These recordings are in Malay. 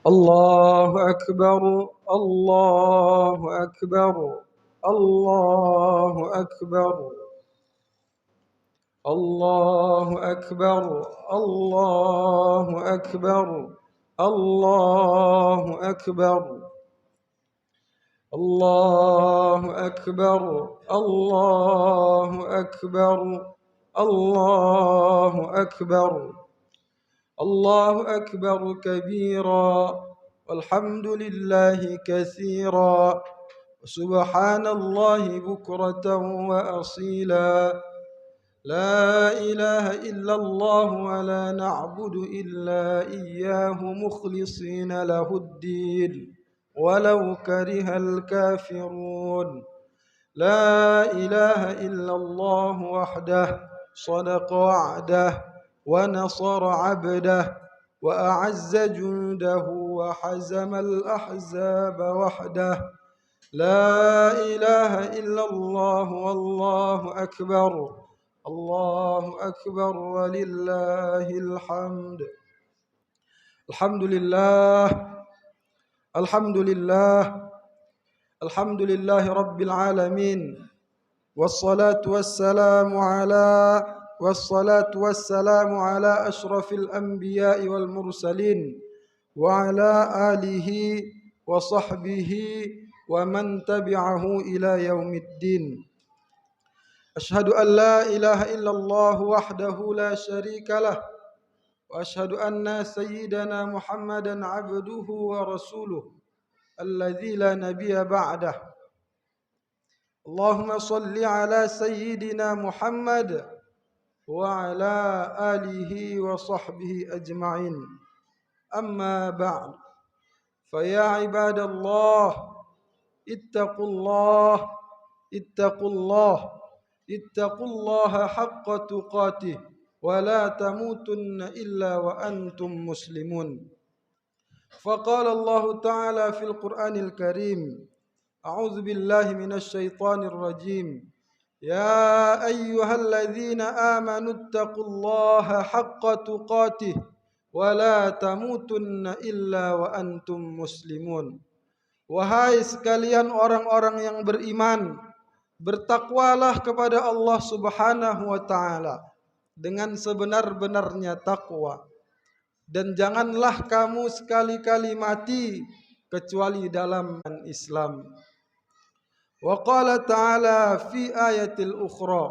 الله أكبر الله أكبر الله أكبر الله أكبر الله أكبر الله أكبر الله أكبر الله أكبر الله أكبر الله أكبر كبيرا والحمد لله كثيرا وسبحان الله بكرة وأصيلا لا إله إلا الله ولا نعبد إلا إياه مخلصين له الدين ولو كره الكافرون لا إله إلا الله وحده صدق وعده ونصر عبده وأعز جنده وحزم الأحزاب وحده لا إله إلا الله والله أكبر الله أكبر ولله الحمد الحمد لله الحمد لله الحمد لله رب العالمين والصلاة والسلام على أشرف الأنبياء والمرسلين وعلى آله وصحبه ومن تبعه إلى يوم الدين أشهد أن لا إله إلا الله وحده لا شريك له وأشهد أن سيدنا محمدا عبده ورسوله الذي لا نبي بعده اللهم صل على سيدنا محمد وعلى آله وصحبه أجمعين أما بعد فيا عباد الله اتقوا الله اتقوا الله اتقوا الله حق تقاته ولا تموتن إلا وأنتم مسلمون فقال الله تعالى في القرآن الكريم أعوذ بالله من الشيطان الرجيم يا أيها الذين آمنوا اتقوا الله حق تقاته ولا تموتن إلا وأنتم مسلمون. Wahai sekalian orang-orang yang beriman, bertakwalah kepada Allah Subhanahu wa taala dengan sebenar-benarnya takwa, dan janganlah kamu sekali-kali mati kecuali dalam Islam. Wa qala ta'ala fi ayatil ukhra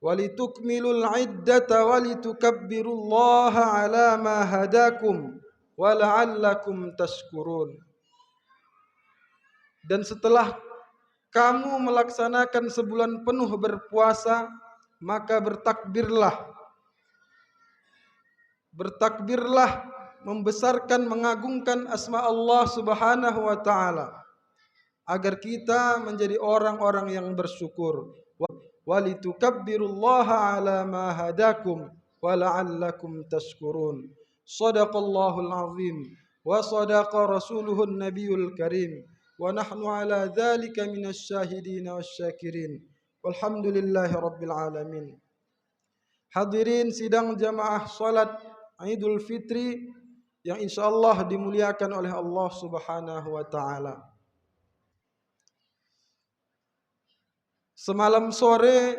walitukmilul iddata walitukabbirullaha ala ma hadakum wa la'allakum tashkurun. Dan setelah kamu melaksanakan sebulan penuh berpuasa, maka bertakbirlah membesarkan, mengagungkan asma Allah Subhanahu wa taala agar kita menjadi orang-orang yang bersyukur. Walitukabbirullaha ala ma hadakum wa la'allakum tashkurun. Shadaqallahul azim wa sadaqa rasuluhun nabiyul karim wa nahnu ala dzalika minasy syahidin wasyakirin. Walhamdulillahi rabbil alamin. Hadirin sidang jamaah salat Idul Fitri yang insyaallah dimuliakan oleh Allah Subhanahu wa taala. Semalam sore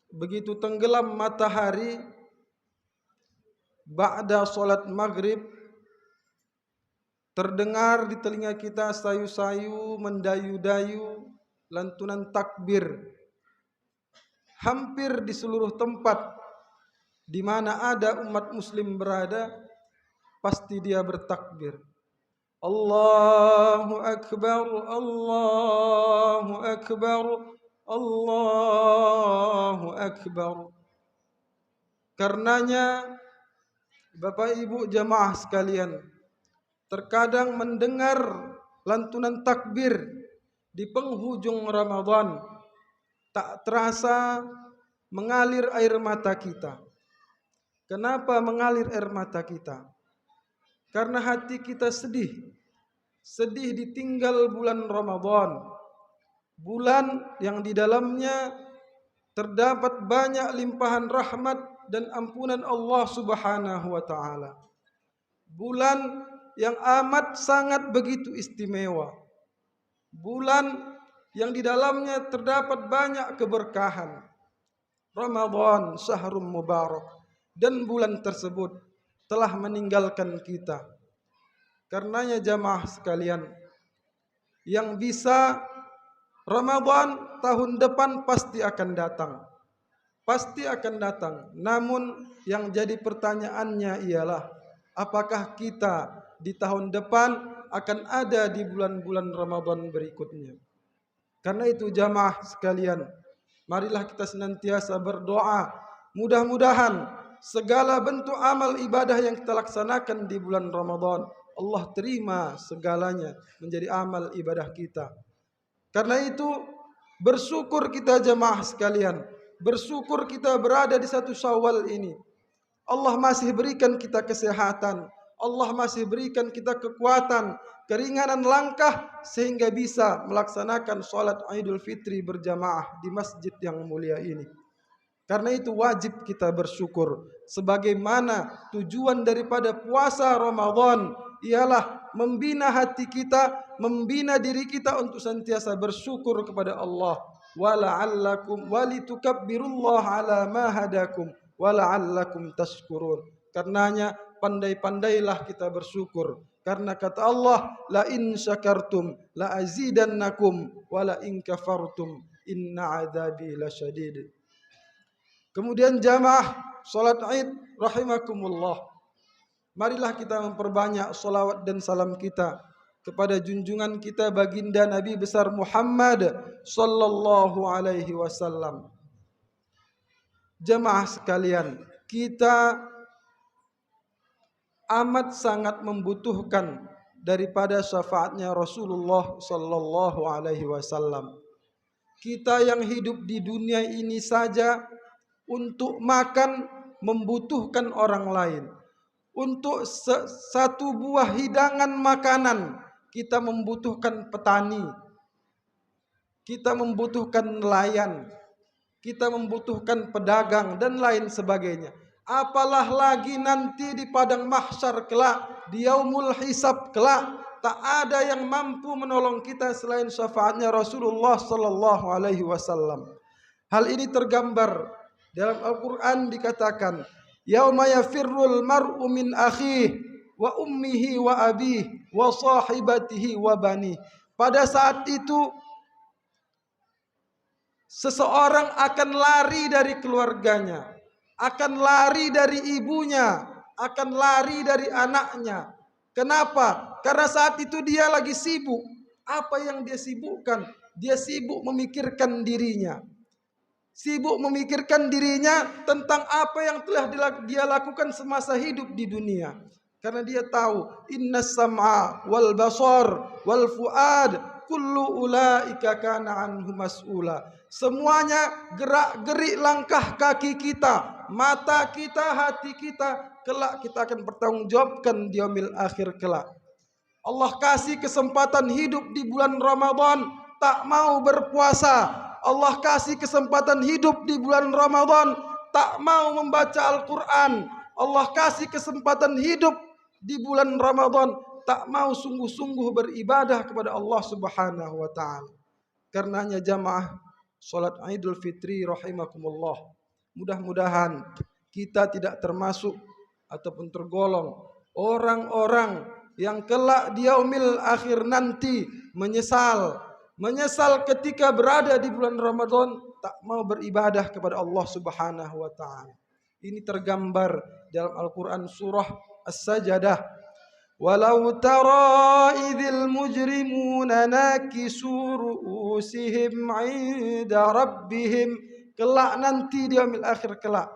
begitu tenggelam matahari, ba'da salat maghrib, terdengar di telinga kita sayu-sayu, mendayu-dayu lantunan takbir. Hampir di seluruh tempat di mana ada umat muslim berada, pasti dia bertakbir. Allahu Akbar, Allahu Akbar, Allahu Akbar. Karenanya Bapak Ibu jamaah sekalian, terkadang mendengar lantunan takbir di penghujung Ramadan, tak terasa mengalir air mata kita. Kenapa mengalir air mata kita? Karena hati kita sedih ditinggal bulan Ramadan. Bulan yang di dalamnya terdapat banyak limpahan rahmat dan ampunan Allah Subhanahu wa taala. Bulan yang amat sangat begitu istimewa. Bulan yang di dalamnya terdapat banyak keberkahan. Ramadan syahrul mubarak. Dan bulan tersebut telah meninggalkan kita. Karenanya jamaah sekalian, yang bisa Ramadan tahun depan pasti akan datang. Pasti akan datang. Namun yang jadi pertanyaannya ialah, apakah kita di tahun depan akan ada di bulan-bulan Ramadan berikutnya? Karena itu jamaah sekalian, marilah kita senantiasa berdoa. Mudah-mudahan segala bentuk amal ibadah yang kita laksanakan di bulan Ramadan, Allah terima segalanya menjadi amal ibadah kita. Karena itu bersyukur kita jamaah sekalian, bersyukur kita berada di 1 Syawal ini. Allah masih berikan kita kesehatan, Allah masih berikan kita kekuatan, keringanan langkah sehingga bisa melaksanakan sholat Idul Fitri berjamaah di masjid yang mulia ini. Karena itu wajib kita bersyukur. Sebagaimana tujuan daripada puasa Ramadan ialah membina hati kita, membina diri kita untuk senantiasa bersyukur kepada Allah. Wala'allakum walitukabbirullaha ala ma hadakum wala'allakum tashkurun. Karenanya pandai-pandailah kita bersyukur. Karena kata Allah, la in syakartum la azidannakum wa la in kafartum inna adzabi lasyadid. Kemudian jamaah salat Id rahimakumullah. Marilah kita memperbanyak salawat dan salam kita kepada junjungan kita baginda Nabi besar Muhammad sallallahu alaihi wasallam. Jamaah sekalian, kita amat sangat membutuhkan daripada syafaatnya Rasulullah sallallahu alaihi wasallam. Kita yang hidup di dunia ini saja untuk makan membutuhkan orang lain. Untuk satu buah hidangan makanan kita membutuhkan petani. Kita membutuhkan nelayan. Kita membutuhkan pedagang dan lain sebagainya. Apalah lagi nanti di padang mahsyar kelak, di yaumul hisab kelak, tak ada yang mampu menolong kita selain syafaatnya Rasulullah sallallahu alaihi wasallam. Hal ini tergambar dalam Al-Quran dikatakan, yauma yafirrul mar'u min akhihi wa ummihi wa abihi wa sahibatihi wa bani. Pada saat itu seseorang akan lari dari keluarganya, akan lari dari ibunya, akan lari dari anaknya. Kenapa? Karena saat itu dia lagi sibuk. Apa yang dia sibukkan? Dia sibuk memikirkan dirinya. Sibuk memikirkan dirinya tentang apa yang telah dia lakukan semasa hidup di dunia. Karena dia tahu, innas sam'a wal basar wal fuad kullu ulaika kana anhu mas'ula. Semuanya gerak-gerik langkah kaki kita, mata kita, hati kita, kelak kita akan bertanggungjawabkan di yaumil akhir kelak. Allah kasih kesempatan hidup di bulan Ramadan, tak mau berpuasa. Allah kasih kesempatan hidup di bulan Ramadan, tak mau membaca Al-Quran. Allah kasih kesempatan hidup di bulan Ramadan, tak mau sungguh-sungguh beribadah kepada Allah Subhanahu wa ta'ala. Karenanya jamaah salat Idul Fitri rahimakumullah, mudah-mudahan kita tidak termasuk ataupun tergolong orang-orang yang kelak di yaumil akhir nanti menyesal ketika berada di bulan Ramadan tak mau beribadah kepada Allah Subhanahu wa ta'ala. Ini tergambar dalam Al-Quran surah As-Sajdah. Walau tara idzil mujrimuna nakisu ru'usihim 'inda rabbihim. Kelak nanti di yaumil akhir kelak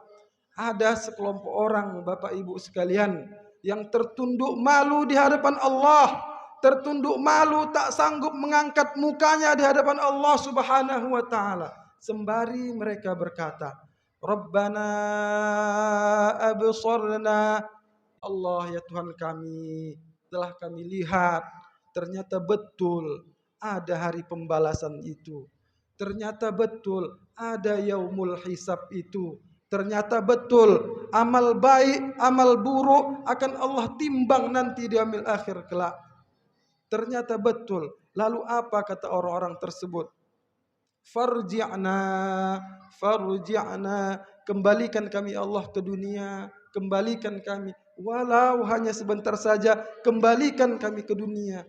ada sekelompok orang Bapak Ibu sekalian yang tertunduk malu di hadapan Allah. Tertunduk malu, tak sanggup mengangkat mukanya di hadapan Allah Subhanahu wa ta'ala. Sembari mereka berkata, Rabbana absarna. Allah ya Tuhan kami, telah kami lihat, ternyata betul ada hari pembalasan itu. Ternyata betul ada yaumul hisab itu. Ternyata betul, amal baik, amal buruk akan Allah timbang nanti di yaumil akhir kelak. Ternyata betul. Lalu apa kata orang-orang tersebut? Farji'na, farji'na, kembalikan kami Allah ke dunia, kembalikan kami, walau hanya sebentar saja, kembalikan kami ke dunia.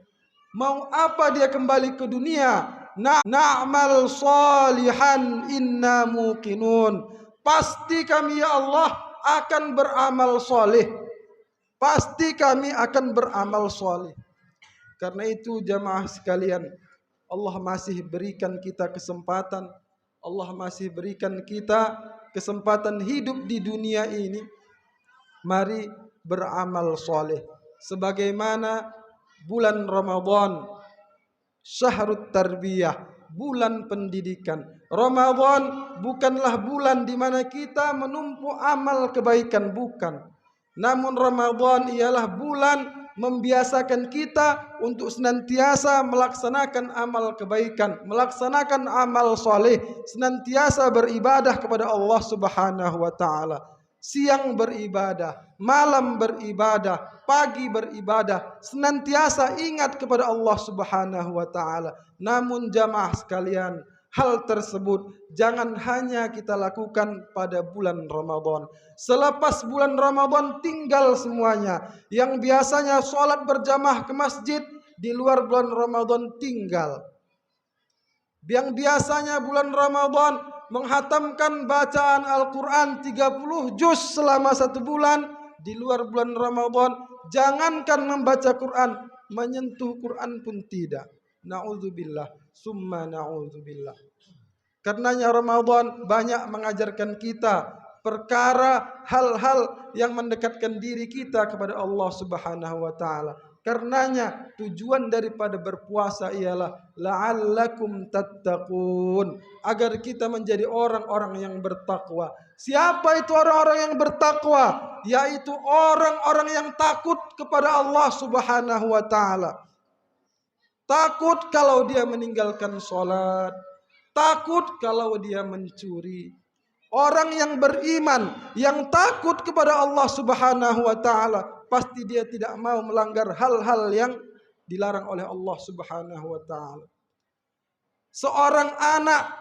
Mau apa dia kembali ke dunia? Na'mal salihan inna muqinun. Pasti kami ya Allah akan beramal soleh. Pasti kami akan beramal soleh. Karena itu jamaah sekalian, Allah masih berikan kita kesempatan. Allah masih berikan kita kesempatan hidup di dunia ini. Mari beramal soleh. Sebagaimana bulan Ramadan, syahrut tarbiyah, bulan pendidikan. Ramadan bukanlah bulan di mana kita menumpuk amal kebaikan, bukan. Namun Ramadan ialah bulan membiasakan kita untuk senantiasa melaksanakan amal kebaikan, melaksanakan amal soleh, senantiasa beribadah kepada Allah Subhanahu wa taala. Siang beribadah, malam beribadah, pagi beribadah, senantiasa ingat kepada Allah Subhanahu wa taala. Namun jamaah sekalian, hal tersebut jangan hanya kita lakukan pada bulan Ramadan. Selepas bulan Ramadan tinggal semuanya. Yang biasanya sholat berjamaah ke masjid, di luar bulan Ramadan tinggal. Yang biasanya bulan Ramadan menghatamkan bacaan Al-Quran 30 juz selama 1 bulan, di luar bulan Ramadan jangankan membaca Quran, menyentuh Quran pun tidak. Na'udzubillah, summa na'udzubillah. Karenanya Ramadan banyak mengajarkan kita perkara hal-hal yang mendekatkan diri kita kepada Allah Subhanahu wa taala. Karenanya tujuan daripada berpuasa ialah la'allakum tattaqun, agar kita menjadi orang-orang yang bertakwa. Siapa itu orang-orang yang bertakwa? Yaitu orang-orang yang takut kepada Allah Subhanahu wa taala. Takut kalau dia meninggalkan sholat, takut kalau dia mencuri. Orang yang beriman, yang takut kepada Allah Subhanahu wa taala, pasti dia tidak mau melanggar hal-hal yang dilarang oleh Allah Subhanahu wa taala. Seorang anak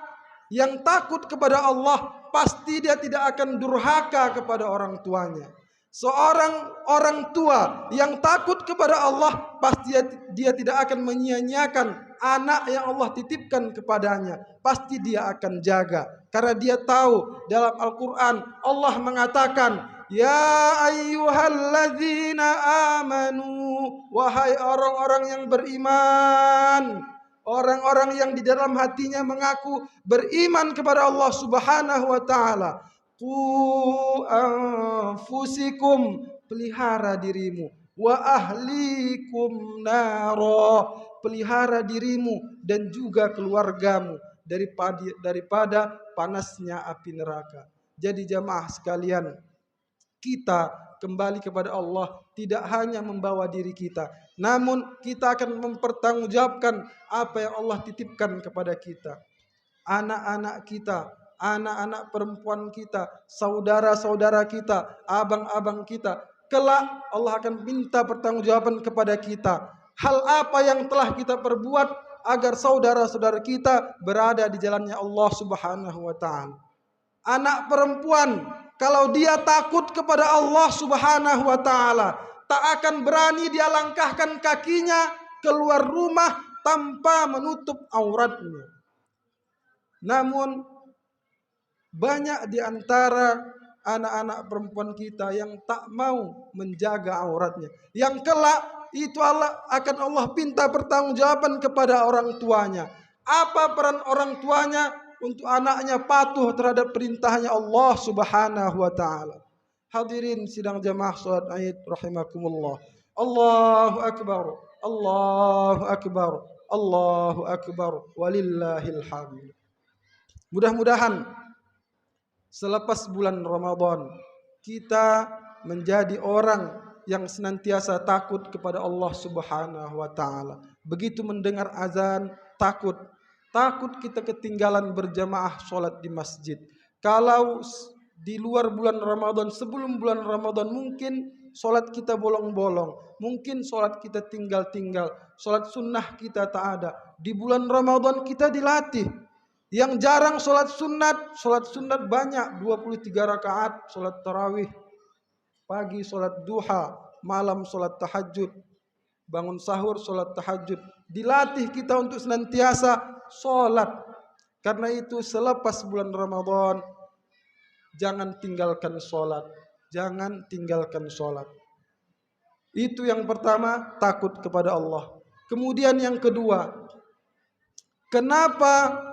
yang takut kepada Allah, pasti dia tidak akan durhaka kepada orang tuanya. Seorang orang tua yang takut kepada Allah, pasti dia tidak akan menyia-nyiakan anak yang Allah titipkan kepadanya. Pasti dia akan jaga. Karena dia tahu dalam Al-Quran Allah mengatakan, ya ayyuhalladzina amanu, wahai orang-orang yang beriman, orang-orang yang di dalam hatinya mengaku beriman kepada Allah Subhanahu wa taala. Qu anfusikum, pelihara dirimu, wa ahlikum naro, pelihara dirimu dan juga keluargamu daripada panasnya api neraka. Jadi jamaah sekalian, kita kembali kepada Allah tidak hanya membawa diri kita, namun kita akan mempertanggungjawabkan apa yang Allah titipkan kepada kita. Anak-anak kita, anak-anak perempuan kita, saudara-saudara kita, abang-abang kita, kelak Allah akan minta pertanggungjawaban kepada kita. Hal apa yang telah kita perbuat agar saudara-saudara kita berada di jalannya Allah Subhanahu wa taala. Anak perempuan, kalau dia takut kepada Allah Subhanahu wa taala, tak akan berani dia langkahkan kakinya keluar rumah tanpa menutup auratnya. Namun banyak di antara anak-anak perempuan kita yang tak mau menjaga auratnya, yang kelak itu akan Allah minta pertanggungjawaban kepada orang tuanya. Apa peran orang tuanya untuk anaknya patuh terhadap perintahnya Allah Subhanahu wa taala? Hadirin sidang jamaah salat Id rahimakumullah. Allahu akbar, Allahu akbar, Allahu akbar, walillahil hamd. Mudah-mudahan selepas bulan Ramadan kita menjadi orang yang senantiasa takut kepada Allah Subhanahu wa taala. Begitu mendengar azan, takut kita ketinggalan berjamaah sholat di masjid. Kalau di luar bulan Ramadan, sebelum bulan Ramadan mungkin sholat kita bolong-bolong, mungkin sholat kita tinggal-tinggal, sholat sunnah kita tak ada. Di bulan Ramadan kita dilatih. Yang jarang sholat sunat banyak, 23 rakaat, sholat tarawih, pagi sholat duha, malam sholat tahajud, bangun sahur sholat tahajud. Dilatih kita untuk senantiasa sholat. Karena itu selepas bulan Ramadan, jangan tinggalkan sholat. Jangan tinggalkan sholat. Itu yang pertama, takut kepada Allah. Kemudian yang kedua, kenapa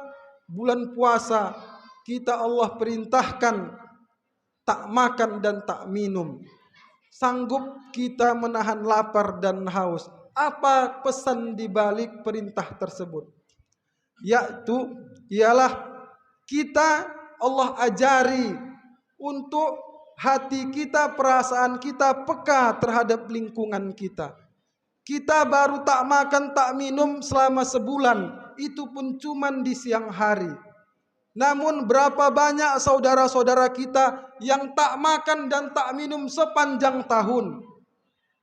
bulan puasa kita Allah perintahkan tak makan dan tak minum? Sanggup kita menahan lapar dan haus? Apa pesan di balik perintah tersebut? Yaitu ialah kita Allah ajari untuk hati kita, perasaan kita peka terhadap lingkungan kita. Kita baru tak makan tak minum selama sebulan, itu pun cuman di siang hari. Namun berapa banyak saudara-saudara kita yang tak makan dan tak minum sepanjang tahun.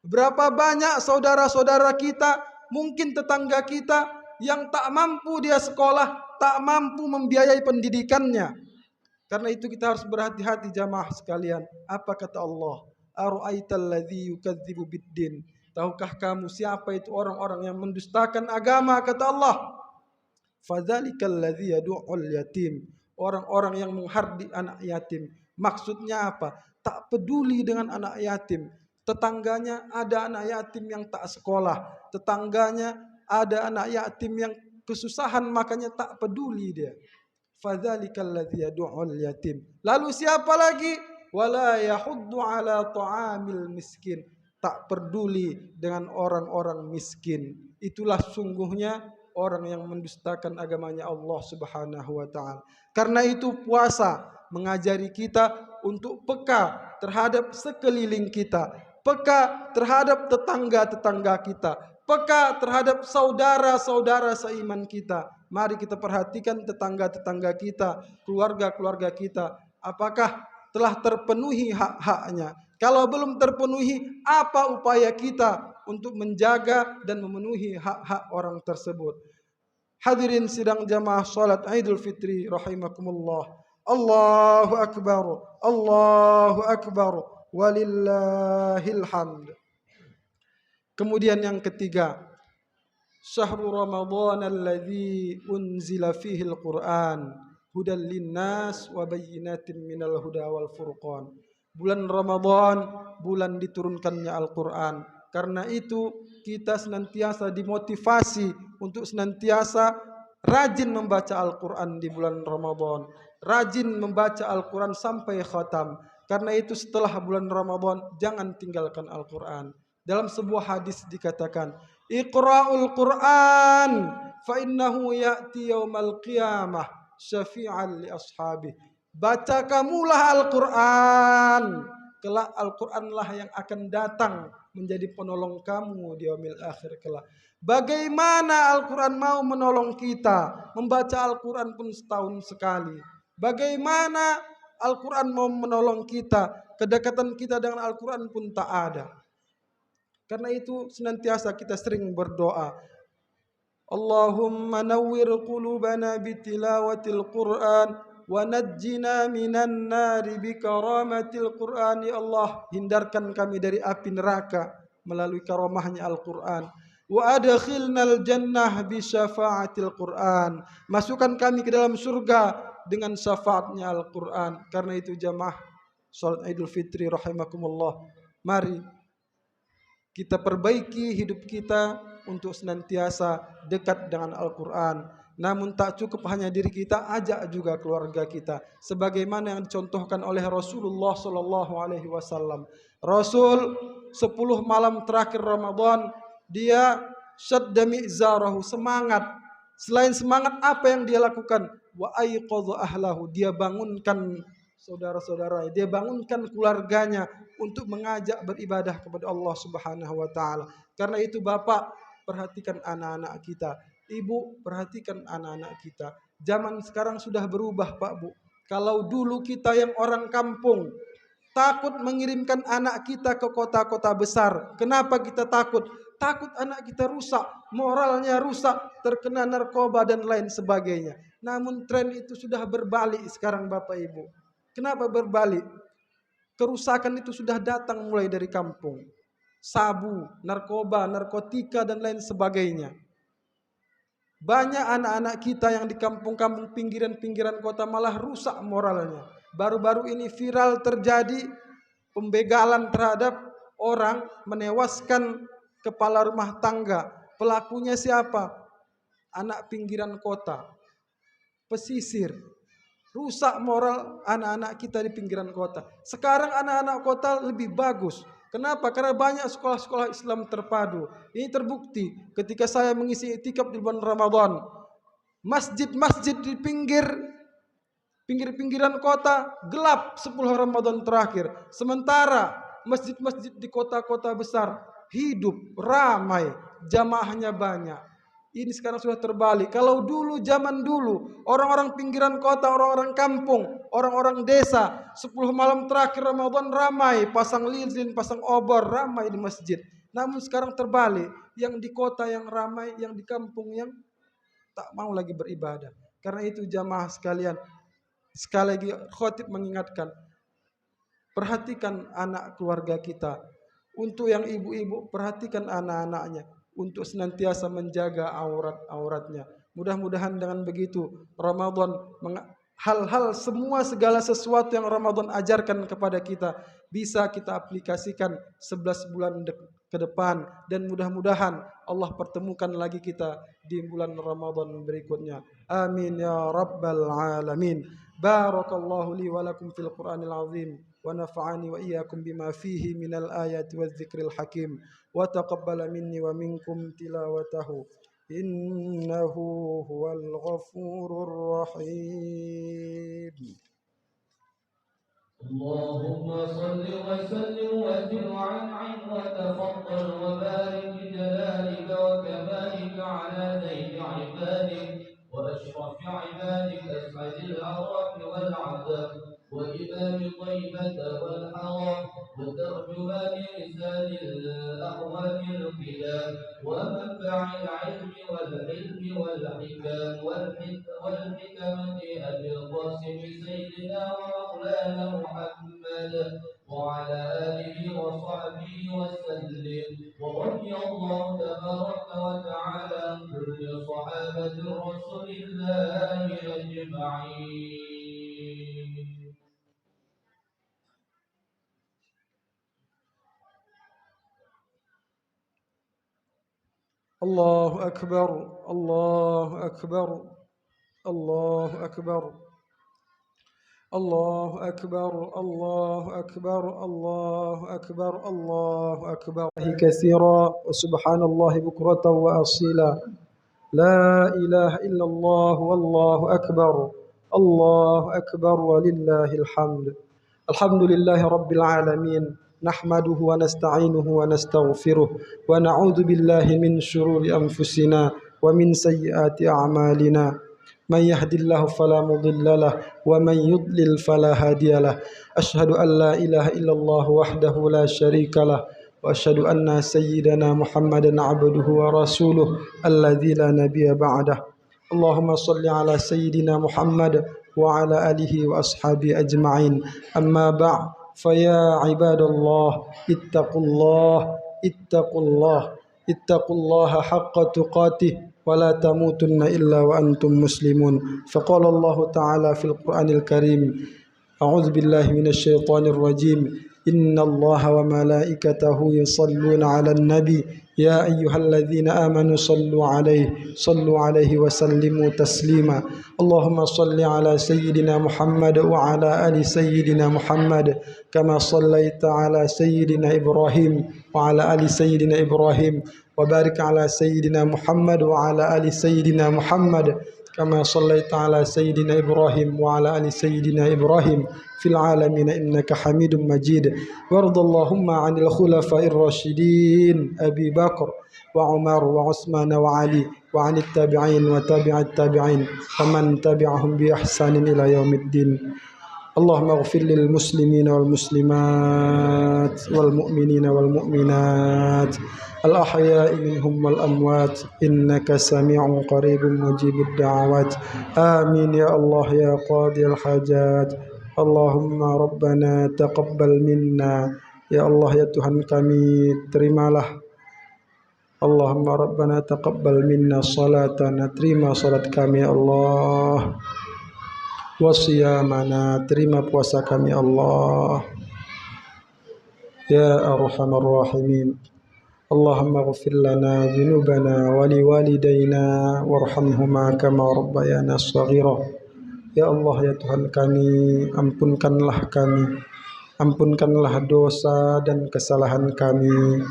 Berapa banyak saudara-saudara kita, mungkin tetangga kita, yang tak mampu dia sekolah, tak mampu membiayai pendidikannya. Karena itu kita harus berhati-hati jamaah sekalian. Apa kata Allah? Ara'aital ladzi yukadzibu biddin. Tahukah kamu siapa itu orang-orang yang mendustakan agama? Kata Allah. Fadzalikal ladzi yad'ul yatim. Orang-orang yang menghardik anak yatim. Maksudnya apa? Tak peduli dengan anak yatim. Tetangganya ada anak yatim yang tak sekolah. Tetangganya ada anak yatim yang kesusahan, makanya tak peduli dia. Fadzalikal ladzi yad'ul yatim. Lalu siapa lagi? Wala yahuddu ala ta'amil miskin. Tak peduli dengan orang-orang miskin. Itulah sungguhnya orang yang mendustakan agamanya Allah Subhanahu wa taala. Karena itu puasa mengajari kita untuk peka terhadap sekeliling kita, peka terhadap tetangga-tetangga kita, peka terhadap saudara-saudara seiman kita. Mari kita perhatikan tetangga-tetangga kita, keluarga-keluarga kita. Apakah telah terpenuhi hak-haknya? Kalau belum terpenuhi, apa upaya kita untuk menjaga dan memenuhi hak-hak orang tersebut? Hadirin sidang jamaah salat Idul Fitri rahimakumullah. Allahu akbar, Allahu akbar, walillahil hamd. Kemudian yang ketiga, syahrul Ramadan alladzi unzila fihi al-Qur'an hudal linnas wa bayyinatin minal huda wal furqan. Bulan Ramadan, bulan diturunkannya Al-Qur'an. Karena itu kita senantiasa dimotivasi untuk senantiasa rajin membaca Al-Qur'an di bulan Ramadan. Rajin membaca Al-Qur'an sampai khatam. Karena itu setelah bulan Ramadan jangan tinggalkan Al-Qur'an. Dalam sebuah hadis dikatakan, Iqra'ul Qur'an fa innahu ya'ti yaumal qiyamah syafi'an li ashabi. Baca kamulah Al-Qur'an, kelak Al-Qur'an lah yang akan datang menjadi penolong kamu di yaumil akhir kelak. Bagaimana Al-Qur'an mau menolong kita? Membaca Al-Qur'an pun setahun sekali. Bagaimana Al-Qur'an mau menolong kita? Kedekatan kita dengan Al-Qur'an pun tak ada. Karena itu senantiasa kita sering berdoa. Allahumma nawwir qulubana bitilawatil Qur'an wa najjina minan nari bikaramatil Qur'an. Ya Allah, hindarkan kami dari api neraka melalui karamahnya Al-Qur'an. Wa adkhilnal jannah bi syafaatil Qur'an. Masukkan kami ke dalam surga dengan syafaatnya Al-Qur'an. Karena itu jamaah salat Idul Fitri rahimakumullah, mari kita perbaiki hidup kita untuk senantiasa dekat dengan Al-Qur'an. Namun tak cukup hanya diri kita, ajak juga keluarga kita. Sebagaimana yang dicontohkan oleh Rasulullah SAW. Rasul 10 malam terakhir Ramadan, dia syadda mi'zarahu, semangat. Selain semangat, apa yang dia lakukan? Wa ayqadha ahlahu, dia bangunkan saudara-saudara, dia bangunkan keluarganya untuk mengajak beribadah kepada Allah Subhanahu wa taala. Karena itu Bapak, perhatikan anak-anak kita. Ibu, perhatikan anak-anak kita. Zaman sekarang sudah berubah Pak Bu. Kalau dulu kita yang orang kampung takut mengirimkan anak kita ke kota-kota besar. Kenapa kita takut? Takut anak kita rusak, moralnya rusak, terkena narkoba dan lain sebagainya. Namun tren itu sudah berbalik sekarang Bapak Ibu. Kenapa berbalik? Kerusakan itu sudah datang mulai dari kampung. Sabu, narkoba, narkotika dan lain sebagainya. Banyak anak-anak kita yang di kampung-kampung pinggiran-pinggiran kota malah rusak moralnya. Baru-baru ini viral terjadi pembegalan terhadap orang, menewaskan kepala rumah tangga. Pelakunya siapa? Anak pinggiran kota, pesisir. Rusak moral anak-anak kita di pinggiran kota. Sekarang anak-anak kota lebih bagus. Kenapa? Karena banyak sekolah-sekolah Islam terpadu. Ini terbukti ketika saya mengisi iktikaf di bulan Ramadan. Masjid-masjid di pinggir-pinggiran kota gelap 10 Ramadan terakhir. Sementara masjid-masjid di kota-kota besar hidup, ramai, jamaahnya banyak. Ini sekarang sudah terbalik. Kalau dulu, zaman dulu, orang-orang pinggiran kota, orang-orang kampung, orang-orang desa, 10 malam terakhir Ramadan ramai, pasang lilin, pasang obor, ramai di masjid. Namun sekarang terbalik, yang di kota yang ramai, yang di kampung yang tak mau lagi beribadah. Karena itu jamaah sekalian, sekali lagi khotib mengingatkan, perhatikan anak keluarga kita. Untuk yang ibu-ibu, perhatikan anak-anaknya. Untuk senantiasa menjaga aurat-auratnya. Mudah-mudahan dengan begitu Ramadan, hal-hal semua segala sesuatu yang Ramadan ajarkan kepada kita bisa kita aplikasikan 11 bulan ke depan, dan mudah-mudahan Allah pertemukan lagi kita di bulan Ramadan berikutnya. Amin ya rabbal alamin. Barakallahu li wa lakum fil Qur'anil azim. ونفعني وإياكم بما فيه من الآيات والذكر الحكيم وتقبل مني ومنكم تلاوته إنه هو الغفور الرحيم. اللهم صل وسلم وزد وانعم وتفضل وبارك بجلالك وكمالك على زين عبادك وأشرف عبادك أسعد الأعراف والعذاب وإمام طيبة والحرام وترجمان لسان الأقوام القلال ومنبع العلم والحلم والحكام والحكمة أبي القاسم سيدنا ومولانا محمد وعلى آله وصحبه وسلم. ورضي الله تبارك وتعالى عن كل صحابة رسول الله أجمعين. الله أكبر الله أكبر الله أكبر الله أكبر الله أكبر الله أكبر الله أكبر كثيرا وسبحان الله بكرة وأصيلا. لا إله إلا الله والله أكبر الله أكبر ولله الحمد. الحمد لله رب العالمين، نحمده ونستعينه ونستغفره ونعوذ بالله من شرور أنفسنا ومن سيئات أعمالنا. من يهد الله فلا مضل له ومن يضلل فلا هادي له. أشهد أن لا إله إلا الله وحده لا شريك له وأشهد أن سيدنا محمدا عبده ورسوله الذي لا نبي بعده. اللهم صل على سيدنا محمد وعلى آله وأصحابه أجمعين. أما بعد، فيا عباد الله اتقوا الله اتقوا الله اتقوا الله حق تقاته ولا تموتن إلا وأنتم مسلمون. فقال الله تعالى في القرآن الكريم: أعوذ بالله من الشيطان الرجيم. إن الله وملائكته يصلون على النبي يا أيها الذين آمنوا صلوا عليه وسلموا تسليما. اللهم صل على سيدنا محمد وعلى آل سيدنا محمد كما صليت على سيدنا إبراهيم وعلى آل سيدنا إبراهيم، وبارك على سيدنا محمد وعلى آل سيدنا محمد كما صليت على سيدنا إبراهيم وعلى آل سيدنا إبراهيم في العالمين إنك حميد مجيد. وارض اللهم عن الخلفاء الراشدين أبي بكر وعمر وعثمان وعلي وعن التابعين وتابع التابعين ومن تبعهم بإحسان إلى يوم الدين. اللهم اغفر للمسلمين والمسلمات والمؤمنين والمؤمنات الأحياء منهم والأموات إنك سميع قريب مجيب الدعوات. آمين يا الله يا قاضي الحاجات. اللهم ربنا تقبل منا. Ya Allah ya Tuhan kami, terimalah. Allahumma rabbana taqabbal minna salatana, terima salat kami ya Allah. Wasiyamana, terima puasa kami Allah. Ya arhamar rahimin. Allahumma ghfir lana dzunubana wa liwalidayna warhamhuma kama rabbayana shaghira. Ya Allah ya Tuhan kami, ampunkanlah kami. Ampunkanlah dosa dan kesalahan kami.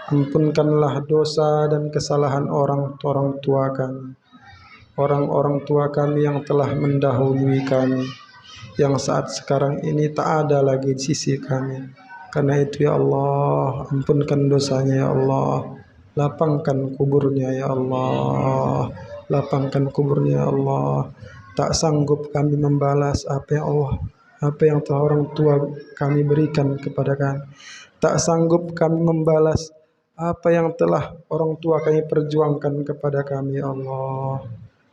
Ampunkanlah dosa dan kesalahan orang tua kami. Orang-orang tua kami yang telah mendahului kami, yang saat sekarang ini tak ada lagi di sisi kami. Karena itu ya Allah, ampunkan dosanya ya Allah. Lapangkan kuburnya ya Allah. Lapangkan kuburnya ya Allah. Tak sanggup kami membalas apa yang telah orang tua kami berikan kepada kami. Tak sanggup kami membalas apa yang telah orang tua kami perjuangkan kepada kami ya Allah.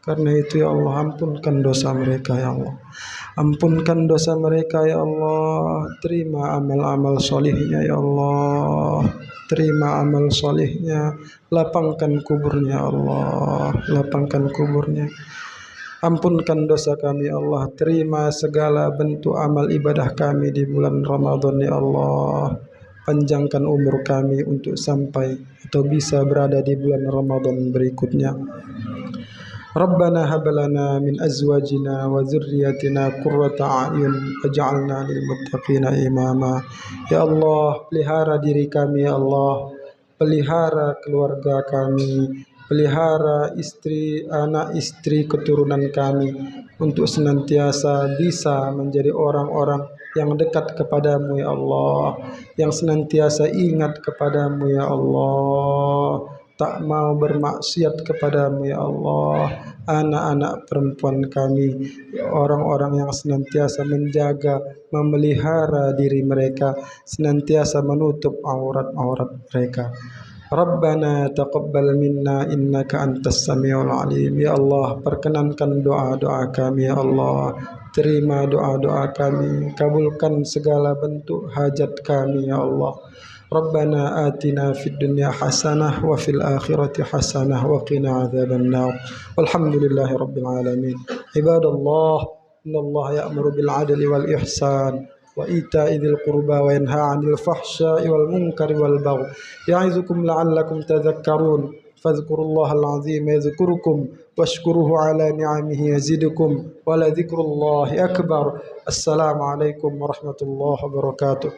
Karena itu ya Allah, ampunkan dosa mereka ya Allah. Ampunkan dosa mereka ya Allah. Terima amal-amal solihnya ya Allah. Terima amal solihnya. Lapangkan kuburnya ya Allah. Lapangkan kuburnya. Ampunkan dosa kami ya Allah. Terima segala bentuk amal ibadah kami di bulan Ramadan ya Allah. Panjangkan umur kami untuk sampai atau bisa berada di bulan Ramadan berikutnya. Rabbana hab lana min azwajina wa dzurriyyatina qurrata a'yun waj'alna lil muttaqina imama. Ya Allah, pelihara diri kami ya Allah. Pelihara keluarga kami. Pelihara istri, anak istri, keturunan kami untuk senantiasa bisa menjadi orang-orang yang dekat kepadamu ya Allah, yang senantiasa ingat kepadamu ya Allah, tak mau bermaksiat kepadamu ya Allah. Anak-anak perempuan kami, orang-orang yang senantiasa menjaga, memelihara diri mereka, senantiasa menutup aurat-aurat mereka. Rabbana taqabbal minna innaka antas samiul alim. Ya Allah, perkenankan doa-doa kami ya Allah. Terima doa-doa kami, kabulkan segala bentuk hajat kami ya Allah. Rabbana atina fid dunya hasanah wa fil akhirati hasanah wa qina adzaban nar. Walhamdulillahi rabbil alamin. Ibadallah, innallaha ya'muru bil 'adli wal ihsan wa ita'i dzil qurba wa yanha 'anil fahsya'i wal munkari wal baghi. Ya'izukum la'allakum tadhakkarun. Fadhkurullahal 'azim yadhkurukum washkuruhu 'ala ni'amihi yazidukum wa la dzikrullahi akbar. Assalamu alaikum warahmatullahi wabarakatuh.